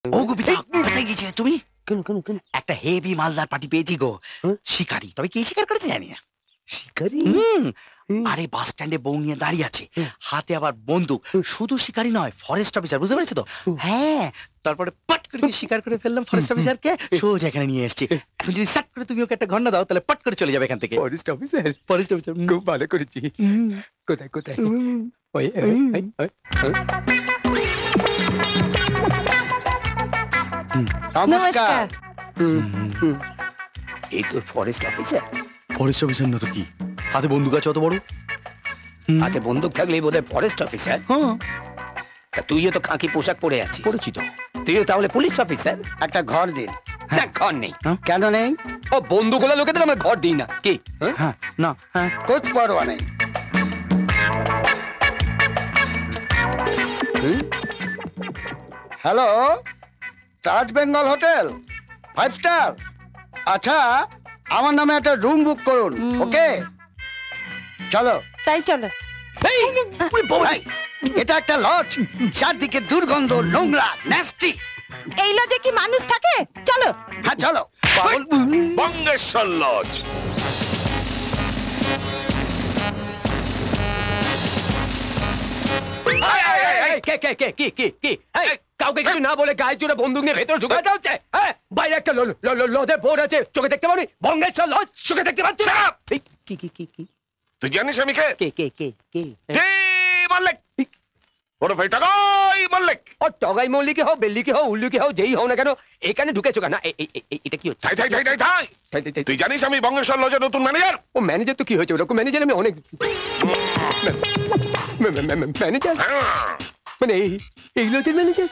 ও গোপিতা, কোথায় গিয়েছিলে তুমি? কেন কেন কেন? একটা হেভি মালদার পার্টি পেয়েছি গো। শিকারি, তবে কি শিকার করেছে জানি না। শিকারি? আরে বাস স্ট্যান্ডে বউ নিয়ে দাঁড়িয়ে আছে, হাতে আবার বন্দুক। শুধু শিকারি নয়, ফরেস্ট অফিসার, বুঝতে পেরেছো তো? হ্যাঁ, তারপরে পট করে শিকার করে ফেললাম ফরেস্ট অফিসারকে, সোজা এখানে নিয়ে এসেছি। এখন যদি সাট করে তুমি ওকে একটা ঘন্টা দাও, তাহলে পট করে চলে যাবে এখান থেকে। Forest officer? ফরেস্ট অফিসার খুব ভালো করেছিস। কোথায় কোথায়? ওই নমস্কার। এই তো ফরেস্ট অফিসার। ফরেস্ট অফিসার না তো কি, হাতে বন্দুক আছে অত বড়। হাতে বন্দুক থাকলেই বোধহয় ফরেস্ট অফিসার। হ্যাঁ, তা তুইও তো খাকি পোশাক পরে আছিস। পরিচিত। তুইও তাহলে পুলিশ অফিসার? একটা ঘর দিন। না, ঘর নেই। কেন নেই? ও বন্দুকওয়ালা লোকেদের আমরা ঘর দিই না কি? হ্যাঁ, না, হ্যাঁ। কোচ পরোয়া নেই। হ্যালো, তাজ বেঙ্গল হোটেল 5 স্টার। আচ্ছা, আমার নামে একটা রুম বুক করুন। ওকে, চলো। তাই চলো। ভাই, এটা একটা লজ, চারদিকে দুর্গন্ধ, নোংরা, ন্যাস্টি। এই লজে কি মানুষ থাকে? চলো। হ্যাঁ চলো। বঙ্গেশ্বর লজ। কে কে কে কি কি কি? কাউকে কিছু না বলে গায়ে জোরে বন্দুক নিয়ে ভেতরে ঢুকে যাচ্ছে। হ্যাঁ, বাইরে একটা লজে বোর্ড আছে, চোখে দেখতে পারি? বঙ্গেশ্বর লজ চোখে দেখতে পাচ্ছি না। কি কি কি কি? তুই জানিস আমি কে? কে কে কে কে? কে মল্লিক, বড় ভাই টাকাই মল্লিক। ও টগাই মল্লিকে হও, বেল্লিকে হও, উল্লুকে হও, যেই হও না কেন, এখানে ঢুকেছো কেন? এটা কি হচ্ছে? ঠাই ঠাই ঠাই ঠাই ঠাই। তুই জানিস আমি বঙ্গেশ্বর লজের নতুন ম্যানেজার? ও ম্যানেজার তো কি হয়েছে? ওরকম ম্যানেজার আমি অনেক। ম্যানেজার মানে এই লজের ম্যানেজার?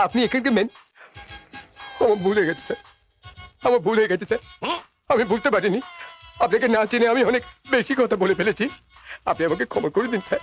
আপনি এখানকার আমার ভুল হয়ে গেছে স্যার, আমার ভুল হয়ে গেছে স্যার। আমি বুঝতে পারিনি, আপনাকে না চিনে আমি অনেক বেশি কথা বলে ফেলেছি। আপনি আমাকে ক্ষমা করে দিন স্যার।